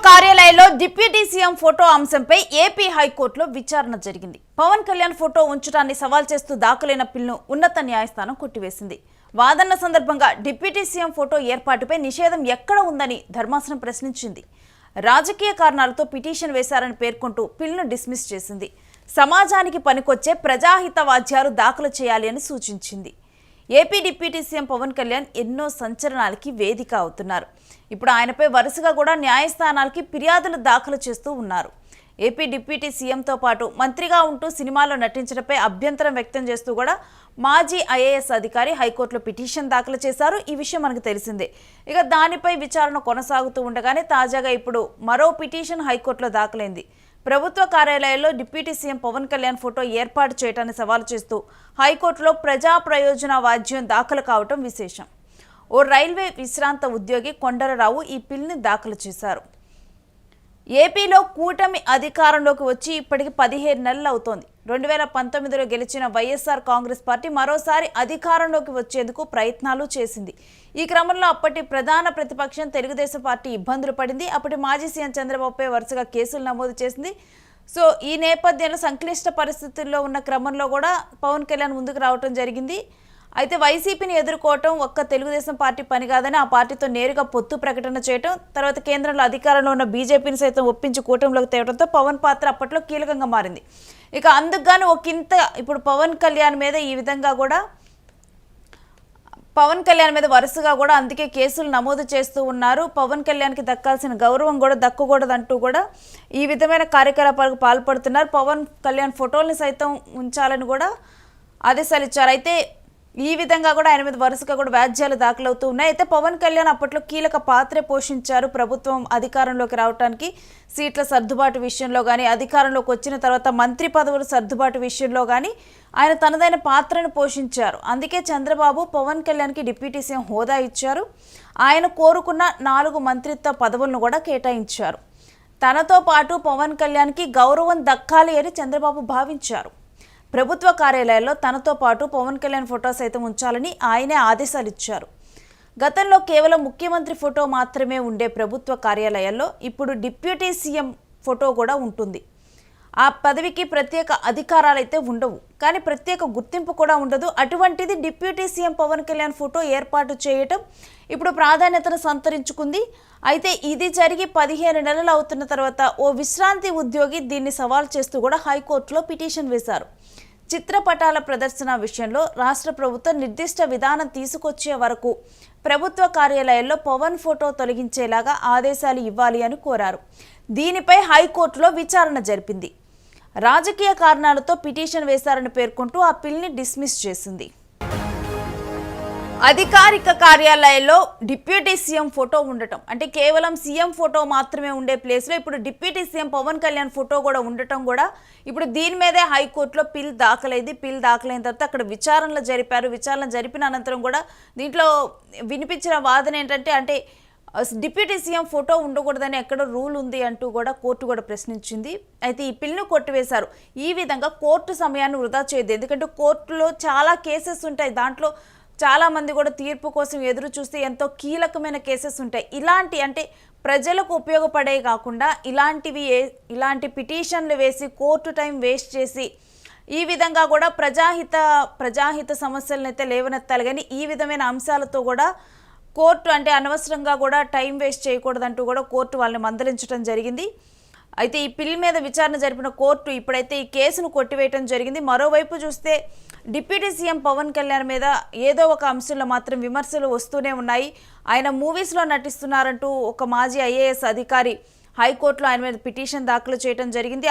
కార్యాలయంలో deputy CM photo అంశంపై AP హైకోర్టులో విచారణ జరిగింది. పవన్ కళ్యాణ్ ఫోటో ఉంచడాన్ని సవాల్ చేస్తూ దాఖలైన పిల్ను ఉన్నత న్యాయస్థానం కొట్టివేసింది. వాదన సందర్భంగా డిప్యూటీ సీఎం ఫోటో ఏర్పాటుపై నిషేధం ఎక్కడ ఉందని ధర్మాసనం ప్రశ్నించింది. రాజకీయ కారణాలతో పిటిషన్ వేశారని పేర్కొంటూ పిల్ను డిస్మిస్ చేసింది. సమాజానికి పనికొచ్చే ప్రజాహిత వాద్యాలు దాఖలు చేయాలి అని సూచించింది. AP deputy CM Pawan Kalyan ఎన్నో సంచలనాలకి వేదిక అవుతున్నారు. ఇప్పుడు ఆయనపై వరుసగా కూడా న్యాయస్థానాలకి ఫిర్యాదులు దాఖలు చేస్తూ ఉన్నారు. ఏపీ డిప్యూటీ సీఎంతో పాటు మంత్రిగా ఉంటూ సినిమాలో నటించడంపై అభ్యంతరం వ్యక్తం చేస్తూ కూడా మాజీ ఐఏఎస్ అధికారి హైకోర్టులో పిటిషన్ దాఖలు చేశారు. ఈ విషయం మనకు తెలిసిందే. ఇక దానిపై విచారణ కొనసాగుతూ ఉండగానే తాజాగా ఇప్పుడు మరో పిటిషన్ హైకోర్టులో దాఖలైంది. ప్రభుత్వ కార్యాలయాల్లో deputy CM Pawan Kalyan photo ఏర్పాటు చేయడాన్ని సవాలు చేస్తూ హైకోర్టులో ప్రజా ప్రయోజన వాద్యం దాఖలు కావటం విశేషం. ఓ రైల్వే విశ్రాంత ఉద్యోగి కొండలరావు ఈ పిల్ని దాఖలు చేశారు. ఏపీలో కూటమి అధికారంలోకి వచ్చి ఇప్పటికి 17 నెలలు అవుతోంది. 2019లో గెలిచిన వైఎస్ఆర్ కాంగ్రెస్ పార్టీ మరోసారి అధికారంలోకి వచ్చేందుకు ప్రయత్నాలు చేసింది. ఈ క్రమంలో అప్పటి ప్రధాన ప్రతిపక్షం తెలుగుదేశం పార్టీ ఇబ్బందులు పడింది. అప్పటి మాజీ సీఎం చంద్రబాబుపై వరుసగా కేసులు నమోదు చేసింది. సో ఈ నేపథ్యంలో సంక్లిష్ట పరిస్థితుల్లో ఉన్న క్రమంలో కూడా పవన్ కళ్యాణ్ ముందుకు రావడం జరిగింది. అయితే వైసీపీని ఎదుర్కోవటం ఒక్క తెలుగుదేశం పార్టీ పని కాదని ఆ పార్టీతో నేరుగా పొత్తు ప్రకటన చేయడం, తర్వాత కేంద్రంలో అధికారంలో ఉన్న బీజేపీని సైతం ఒప్పించి కూటమిలోకి తేవడంతో పవన్ పాత్ర అప్పట్లో కీలకంగా మారింది. ఇక అందుకుగాను ఒకంత ఇప్పుడు పవన్ కళ్యాణ్ మీద ఈ విధంగా కూడా పవన్ కళ్యాణ్ మీద వరుసగా కూడా అందుకే కేసులు నమోదు చేస్తూ ఉన్నారు. పవన్ కళ్యాణ్కి దక్కాల్సిన గౌరవం కూడా దక్కకూడదంటూ కూడా ఈ విధమైన కార్యకలాపాలకు పాల్పడుతున్నారు. పవన్ కళ్యాణ్ ఫోటోల్ని సైతం ఉంచాలని కూడా ఆదేశాలు ఇచ్చారు. అయితే ఈ విధంగా కూడా ఆయన మీద వరుసగా కూడా వ్యాజ్యాలు దాఖలవుతూ ఉన్నాయి. అయితే పవన్ కళ్యాణ్ అప్పట్లో కీలక పాత్రే పోషించారు. ప్రభుత్వం అధికారంలోకి రావడానికి సీట్ల సర్దుబాటు విషయంలో కానీ, అధికారంలోకి వచ్చిన తర్వాత మంత్రి పదవుల సర్దుబాటు విషయంలో కానీ ఆయన తనదైన పాత్రను పోషించారు. అందుకే చంద్రబాబు పవన్ కళ్యాణ్కి డిప్యూటీ సీఎం హోదా ఇచ్చారు. ఆయన కోరుకున్న 4 మంత్రిత్వ పదవులను కూడా కేటాయించారు. తనతో పాటు పవన్ కళ్యాణ్కి గౌరవం దక్కాలి అని చంద్రబాబు భావించారు. ప్రభుత్వ కార్యాలయాల్లో తనతో పాటు పవన్ కళ్యాణ్ ఫోటో సైతం ఉంచాలని ఆయనే ఆదేశాలు ఇచ్చారు. గతంలో కేవలం ముఖ్యమంత్రి ఫోటో మాత్రమే ఉండే ప్రభుత్వ కార్యాలయాల్లో ఇప్పుడు డిప్యూటీ సీఎం ఫోటో కూడా ఉంటుంది. ఆ పదవికి ప్రత్యేక అధికారాలు అయితే ఉండవు, కానీ ప్రత్యేక గుర్తింపు కూడా ఉండదు. అటువంటిది deputy CM Pawan Kalyan photo ఏర్పాటు చేయటం ఇప్పుడు ప్రాధాన్యతను సంతరించుకుంది. అయితే ఇది జరిగి 15 నెలలు అవుతున్న తర్వాత ఓ విశ్రాంతి ఉద్యోగి దీన్ని సవాల్ చేస్తూ కూడా హైకోర్టులో పిటిషన్ వేశారు. చిత్రపటాల ప్రదర్శన విషయంలో రాష్ట్ర ప్రభుత్వం నిర్దిష్ట విధానం తీసుకొచ్చే వరకు ప్రభుత్వ కార్యాలయాల్లో పవన్ ఫోటో తొలగించేలాగా ఆదేశాలు ఇవ్వాలి అని కోరారు. దీనిపై హైకోర్టులో విచారణ జరిపింది. రాజకీయ కారణాలతో పిటిషన్ వేశారని పేర్కొంటూ ఆ పిల్ని డిస్మిస్ చేసింది. అధికారిక కార్యాలయాల్లో డిప్యూటీ సీఎం ఫోటో ఉండటం అంటే కేవలం సీఎం ఫోటో మాత్రమే ఉండే ప్లేస్లో ఇప్పుడు deputy CM Pawan Kalyan photo కూడా ఉండటం కూడా ఇప్పుడు దీని మీదే హైకోర్టులో పిల్ దాఖలైంది. పిల్ దాఖలైన తర్వాత అక్కడ విచారణలు జరిపారు. విచారణ జరిపిన అనంతరం కూడా దీంట్లో వినిపించిన వాదన ఏంటంటే అంటే డిప్యూటీ సీఎం ఫోటో ఉండకూడదని ఎక్కడ రూల్ ఉంది అంటూ కూడా కోర్టు కూడా ప్రశ్నించింది. అయితే ఈ పిల్ను కొట్టివేశారు. ఈ విధంగా కోర్టు సమయాన్ని వృధా చేయదు. ఎందుకంటే కోర్టులో చాలా కేసెస్ ఉంటాయి. దాంట్లో చాలామంది కూడా తీర్పు కోసం ఎదురు చూస్తే ఎంతో కీలకమైన కేసెస్ ఉంటాయి. ఇలాంటి అంటే ప్రజలకు ఉపయోగపడే కాకుండా ఇలాంటి పిటిషన్లు వేసి కోర్టు టైం వేస్ట్ చేసి ఈ విధంగా కూడా ప్రజాహిత సమస్యలను అయితే లేవనెత్తాలి. కానీ ఈ విధమైన అంశాలతో కూడా కోర్టు అంటే అనవసరంగా కూడా టైం వేస్ట్ చేయకూడదంటూ కూడా కోర్టు వాళ్ళని మందలించడం జరిగింది. అయితే ఈ పిల్ మీద విచారణ జరిపిన కోర్టు ఇప్పుడైతే ఈ కేసును కొట్టివేయడం జరిగింది. మరోవైపు చూస్తే డిప్యూటీ సీఎం పవన్ కళ్యాణ్ మీద ఏదో ఒక అంశంలో మాత్రం విమర్శలు వస్తూనే ఉన్నాయి. ఆయన మూవీస్లో నటిస్తున్నారంటూ ఒక మాజీ ఐఏఎస్ అధికారి హైకోర్టులో ఆయన మీద పిటిషన్ దాఖలు చేయడం జరిగింది.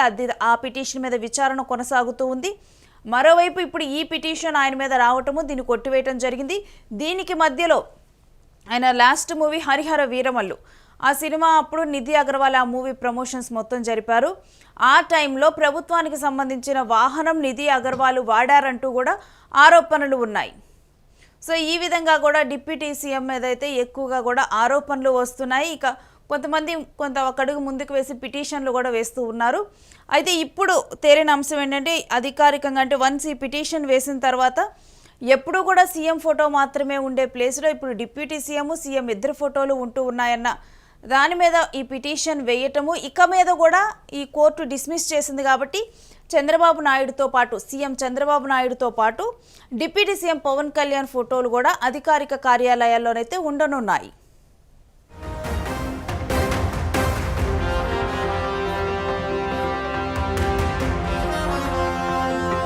ఆ పిటిషన్ మీద విచారణ కొనసాగుతూ ఉంది. మరోవైపు ఇప్పుడు ఈ పిటిషన్ ఆయన మీద రావటము దీన్ని కొట్టివేయడం జరిగింది. దీనికి మధ్యలో ఆయన లాస్ట్ మూవీ హరిహర వీరమల్లు, ఆ సినిమా అప్పుడు నిధి అగర్వాల్ ఆ మూవీ ప్రమోషన్స్ మొత్తం జరిపారు. ఆ టైంలో ప్రభుత్వానికి సంబంధించిన వాహనం నిధి అగర్వాల్ వాడారంటూ కూడా ఆరోపణలు ఉన్నాయి. సో ఈ విధంగా కూడా డిప్యూటీ సీఎం మీద అయితే ఎక్కువగా కూడా ఆరోపణలు వస్తున్నాయి. ఇక కొంతమంది ఒక అడుగు ముందుకు వేసి పిటిషన్లు కూడా వేస్తూ ఉన్నారు. అయితే ఇప్పుడు తేలిన అంశం ఏంటంటే అధికారికంగా అంటే వన్స్ ఈ పిటిషన్ వేసిన తర్వాత ఎప్పుడు కూడా సీఎం ఫోటో మాత్రమే ఉండే ప్లేస్లో ఇప్పుడు డిప్యూటీ సీఎం ఇద్దరు ఫోటోలు ఉంటూ ఉన్నాయన్న దాని మీద ఈ పిటిషన్ వేయటము ఇక మీద కూడా ఈ కోర్టు డిస్మిస్ చేసింది కాబట్టి చంద్రబాబు నాయుడుతో పాటు సీఎం చంద్రబాబు నాయుడుతో పాటు డిప్యూటీ సీఎం పవన్ కళ్యాణ్ ఫోటోలు కూడా అధికారిక కార్యాలయాల్లోనైతే ఉండనున్నాయి.